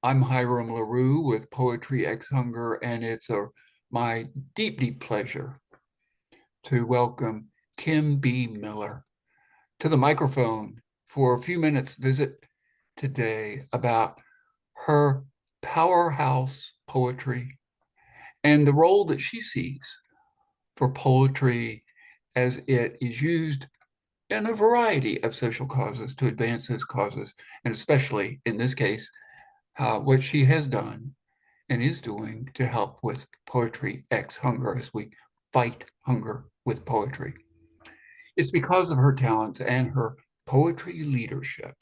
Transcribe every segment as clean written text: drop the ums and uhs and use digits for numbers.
I'm Hiram LaRue with Poetry X Hunger, and it's my deep, deep pleasure to welcome Kim B. Miller to the microphone for a few minutes visit today about her powerhouse poetry and the role that she sees for poetry as it is used in a variety of social causes to advance those causes, and especially in this case, what she has done and is doing to help with Poetry X Hunger as we fight hunger with poetry. It's because of her talents and her poetry leadership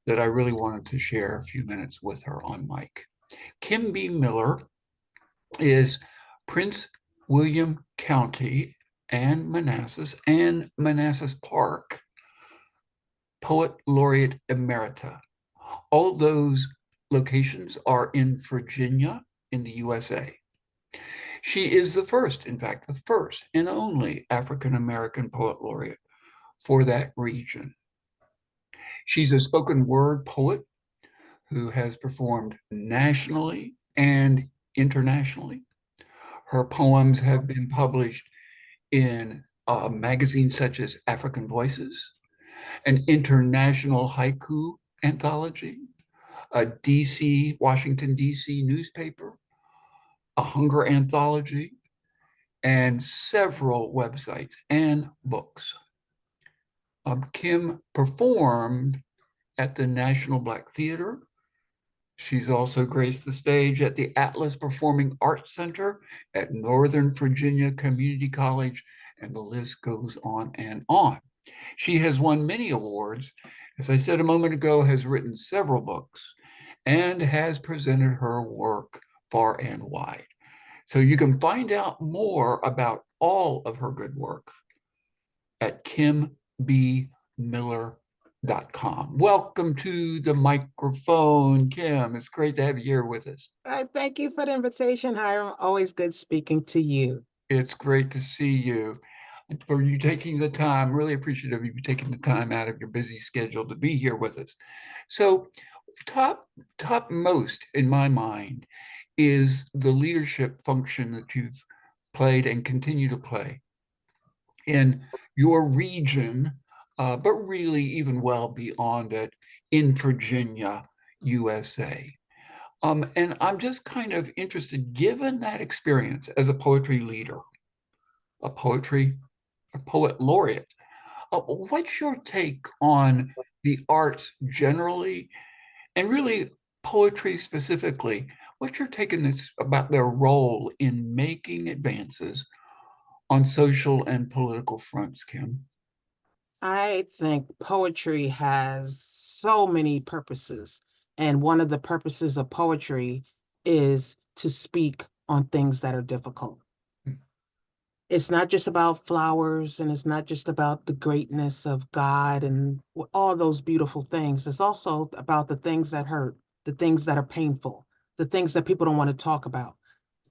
that I really wanted to share a few minutes with her on mic. Kim B. Miller is Prince William County and Manassas Park Poet Laureate Emerita. All of those locations are in Virginia in the USA. She is the first, in fact, the first and only African American poet laureate for that region. She's a spoken word poet who has performed nationally and internationally. Her poems have been published in magazines such as African Voices, an international haiku anthology, a DC, Washington, DC newspaper, a hunger anthology, and several websites and books. Kim performed at the National Black Theater. She's also graced the stage at the Atlas Performing Arts Center at Northern Virginia Community College, and the list goes on and on. She has won many awards, as I said a moment ago, has written several books, and has presented her work far and wide. So you can find out more about all of her good work at kimbmiller.com. Welcome to the microphone, Kim. It's great to have you here with us. All right, thank you for the invitation, Hiram. Always good speaking to you. It's great to see you. For you taking the time, really appreciative of you taking the time out of your busy schedule to be here with us. So, topmost in my mind is the leadership function that you've played and continue to play in your region, but really even well beyond it in Virginia, USA. And I'm just kind of interested, given that experience as a poetry leader, a poetry, a poet laureate, what's your take on the arts generally and really poetry specifically? What's your take on this about their role in making advances on social and political fronts, Kim? I think poetry has so many purposes. And one of the purposes of poetry is to speak on things that are difficult. It's not just about flowers and it's not just about the greatness of God and all those beautiful things. It's also about the things that hurt, the things that are painful, the things that people don't want to talk about.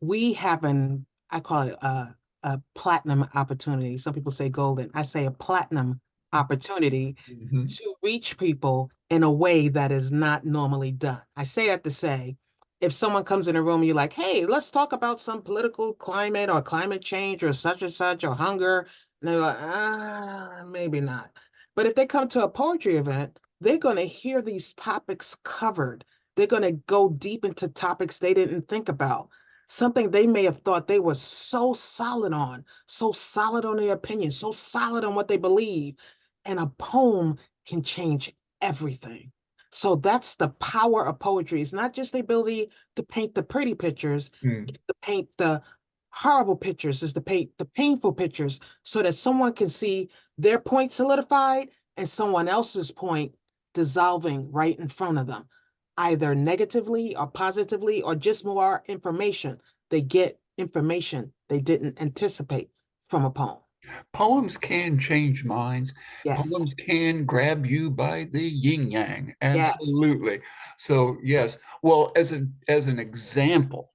We have I call it a platinum opportunity. Some people say golden. I say a platinum opportunity Mhm. to reach people in a way that is not normally done. I say that to say, if someone comes in a room, you're like, hey, let's talk about some political climate or climate change or such or hunger. And they're like, maybe not. But if they come to a poetry event, they're going to hear these topics covered. They're going to go deep into topics they didn't think about. Something they may have thought they were so solid on their opinion, so solid on what they believe. And a poem can change everything. So that's the power of poetry. It's not just the ability to paint the pretty pictures, Mm. it's to paint the horrible pictures, it's to paint the painful pictures so that someone can see their point solidified and someone else's point dissolving right in front of them, either negatively or positively, or just more information. They get information they didn't anticipate from a poem. Poems can change minds. Yes, Poems can grab you by the yin yang. yes. Absolutely. So yes. Well, as an example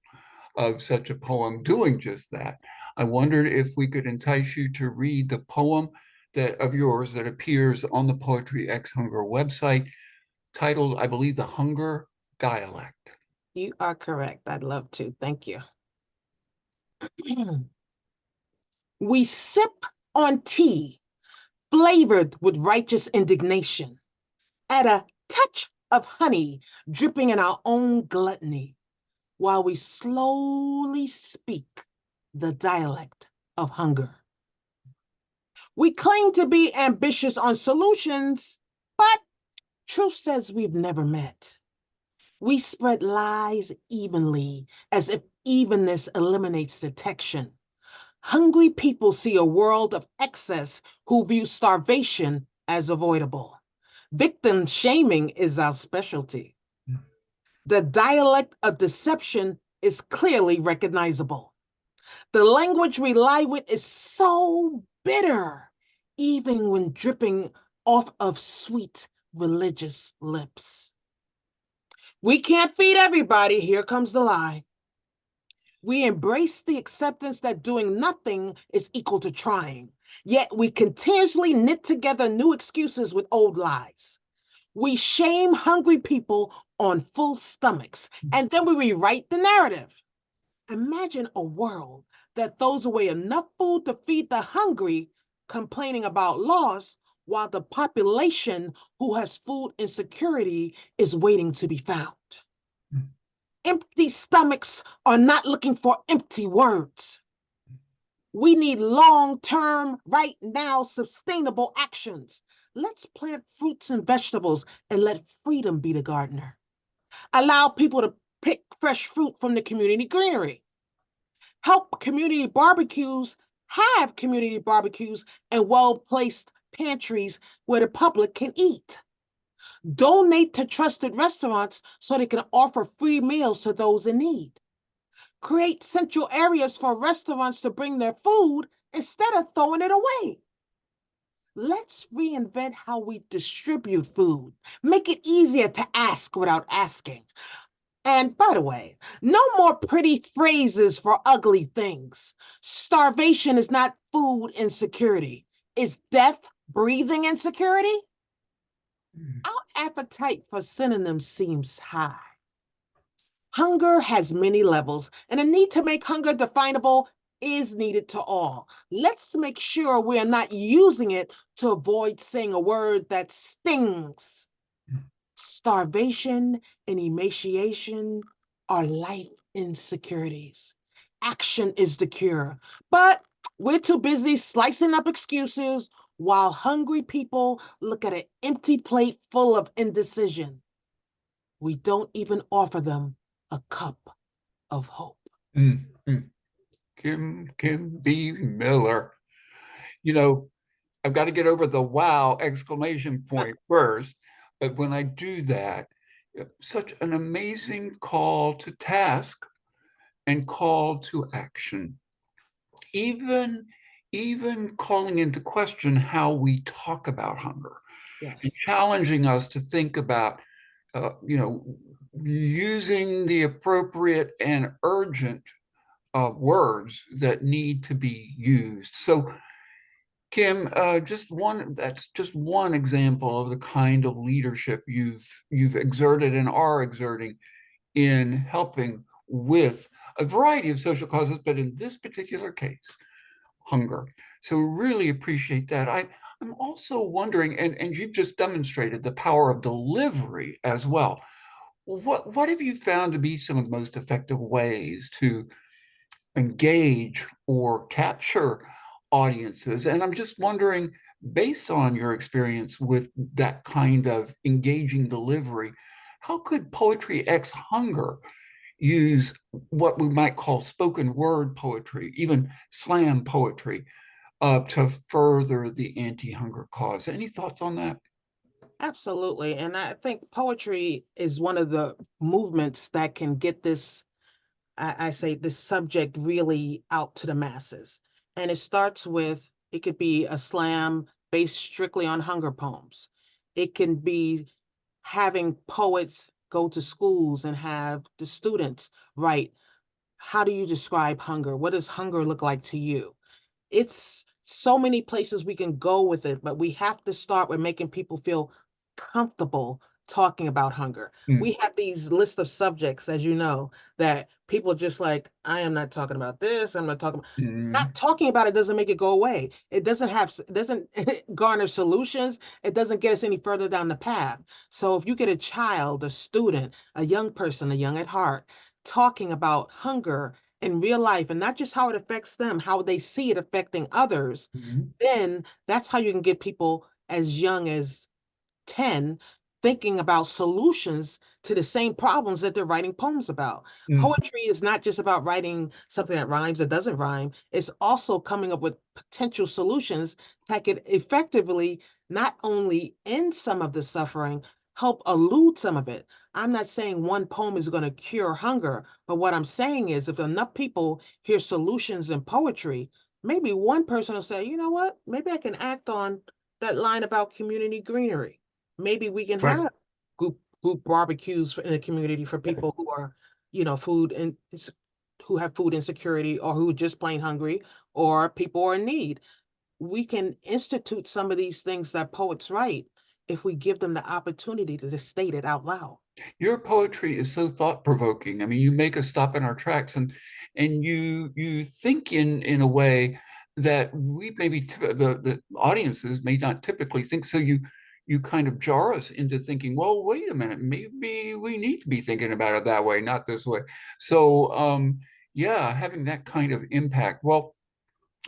of such a poem doing just that, I wondered if we could entice you to read the poem that of yours that appears on the Poetry X Hunger website, titled, I believe, "The Hunger dialect. You are correct. I'd love to. Thank you. We sip on tea flavored with righteous indignation, at a touch of honey dripping in our own gluttony, while we slowly speak the dialect of hunger. We claim to be ambitious on solutions, but truth says we've never met. We spread lies evenly, as if evenness eliminates detection. Hungry people see a world of excess who view starvation as avoidable. Victim shaming is our specialty. The dialect of deception is clearly recognizable. The language we lie with is so bitter, even when dripping off of sweet religious lips. We can't feed everybody. Here comes the lie. We embrace the acceptance that doing nothing is equal to trying, yet we continuously knit together new excuses with old lies. We shame hungry people on full stomachs, and then we rewrite the narrative. Imagine a world that throws away enough food to feed the hungry, complaining about loss, while the population who has food insecurity is waiting to be found. Empty stomachs are not looking for empty words. We need long-term, right now, sustainable actions. Let's plant fruits and vegetables and let freedom be the gardener. Allow people to pick fresh fruit from the community greenery. Help community barbecues have community barbecues and well-placed pantries where the public can eat. Donate to trusted restaurants so they can offer free meals to those in need. Create central areas for restaurants to bring their food instead of throwing it away. Let's reinvent how we distribute food. Make it easier to ask without asking. And by the way, no more pretty phrases for ugly things. Starvation is not food insecurity. Is death breathing insecurity? Our appetite for synonyms seems high. Hunger has many levels, and a need to make hunger definable is needed to all. Let's make sure we are not using it to avoid saying a word that stings. Starvation and emaciation are life insecurities. Action is the cure, but we're too busy slicing up excuses while hungry people look at an empty plate full of indecision. We don't even offer them a cup of hope. Mm, mm. Kim B. Miller. You know, I've got to get over the wow exclamation point first. But when I do that, such an amazing call to task and call to action. Even even calling into question how we talk about hunger and Yes. challenging us to think about, you know, using the appropriate and urgent words that need to be used. So, Kim, that's just one example of the kind of leadership you've exerted and are exerting in helping with a variety of social causes, but in this particular case, hunger. So really appreciate that. I'm also wondering, and you've just demonstrated the power of delivery as well. What have you found to be some of the most effective ways to engage or capture audiences? And I'm just wondering, based on your experience with that kind of engaging delivery, how could Poetry X Hunger use what we might call spoken word poetry, even slam poetry, to further the anti-hunger cause? Any thoughts on that? Absolutely. And I think poetry is one of the movements that can get this, I say, this subject really out to the masses. And it starts with, it could be a slam based strictly on hunger poems. It can be having poets go to schools and have the students write, how do you describe hunger? What does hunger look like to you? It's so many places we can go with it, but we have to start with making people feel comfortable talking about hunger. mm, We have these list of subjects, as you know, that people just like, I am not talking about this. I'm not talking about. mm, Not talking about it doesn't make it go away. It doesn't have, it doesn't garner solutions. It doesn't get us any further down the path. So if you get a child, a student, a young person, a young at heart, talking about hunger in real life and not just how it affects them, how they see it affecting others, mm, then that's how you can get people as young as 10 thinking about solutions to the same problems that they're writing poems about. mm, Poetry is not just about writing something that rhymes or doesn't rhyme, it's also coming up with potential solutions that could effectively not only end some of the suffering, help elude some of it. I'm not saying one poem is going to cure hunger, but what I'm saying is if enough people hear solutions in poetry, maybe one person will say, you know what, maybe I can act on that line about community greenery. Maybe we can right. have group barbecues in the community for people who are, food and who have food insecurity or who are just plain hungry or people are in need. We can institute some of these things that poets write if we give them the opportunity to state it out loud. Your poetry is so thought-provoking. I mean, you make us stop in our tracks, and you think in a way that we maybe the audiences may not typically think. So you kind of jar us into thinking, well, wait a minute, maybe we need to be thinking about it that way, not this way. So yeah, having that kind of impact. Well,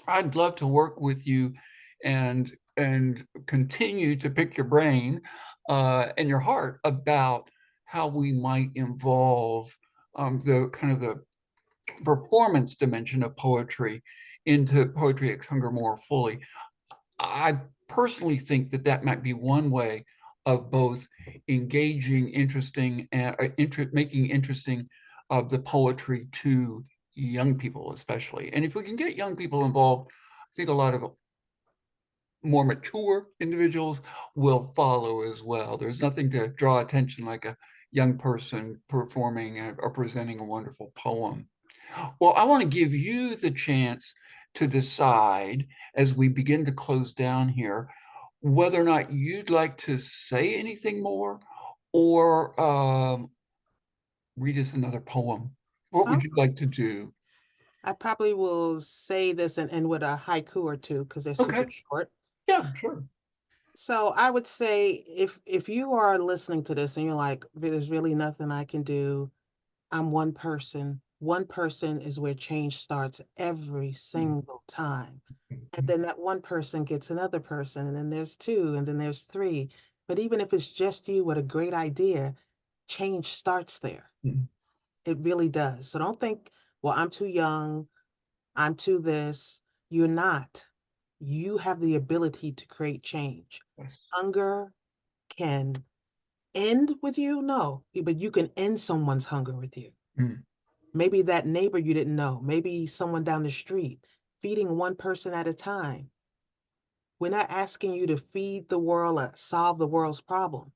I'd love to work with you and continue to pick your brain and your heart about how we might involve the kind of the performance dimension of poetry into Poetry X Hunger more fully. I personally think that that might be one way of both engaging, interesting, and making interesting the poetry to young people, especially. And if we can get young people involved, I think a lot of more mature individuals will follow as well. There's nothing to draw attention like a young person performing or presenting a wonderful poem. Well, I want to give you the chance to decide as we begin to close down here whether or not you'd like to say anything more or read us another poem. What would Well, you like to do? I probably will say this and end with a haiku or two because they're super Okay. short. Yeah, sure. So I would say if you are listening to this and you're like, there's really nothing I can do, I'm one person. One person is where change starts every single time. And then that one person gets another person, and then there's two, and then there's three. But even if it's just you with a great idea, change starts there. It really does. So don't think, well, I'm too young, I'm too this. You're not. You have the ability to create change. Yes. Hunger can end with you, no, but you can end someone's hunger with you. Mm. Maybe that neighbor you didn't know, maybe someone down the street, feeding one person at a time. We're not asking you to feed the world or solve the world's problem.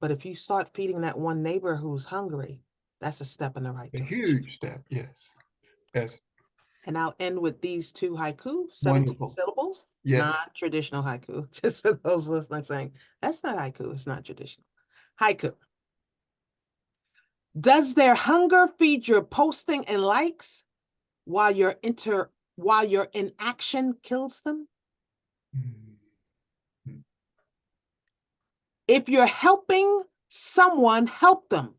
But if you start feeding that one neighbor who's hungry, that's a step in the right A direction. huge step. Yes. Yes. And I'll end with these two haiku, 17 Wonderful. syllables, Yes. non-traditional haiku. Just for those listening saying, that's not haiku, it's not traditional. Haiku. Does their hunger feed your posting and likes while your inaction kills them? Mm. Mm. If you're helping someone, help them.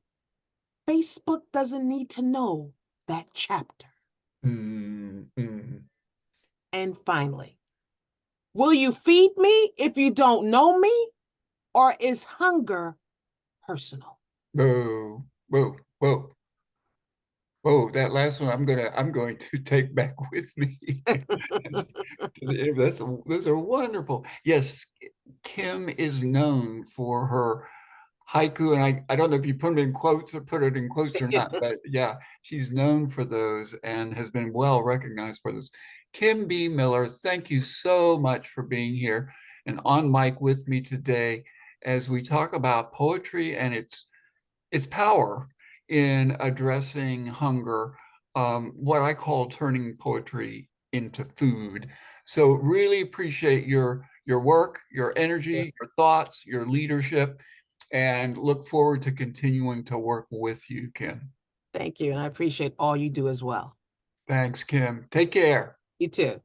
Facebook doesn't need to know that chapter. Mm. Mm. And finally, will you feed me if you don't know me? Or is hunger personal? Whoa. Whoa. Whoa. Whoa, that last one I'm going to take back with me. Those are wonderful. Yes, Kim is known for her haiku, and I don't know if you put it in quotes or put it in quotes or not, but yeah, she's known for those and has been well recognized for those. Kim B. Miller, thank you so much for being here and on mic with me today as we talk about poetry and its power in addressing hunger, what I call turning poetry into food. So really appreciate your work, your energy, your thoughts, your leadership. and look forward to continuing to work with you, Kim. Thank you. And I appreciate all you do as well. Thanks, Kim. Take care. You too.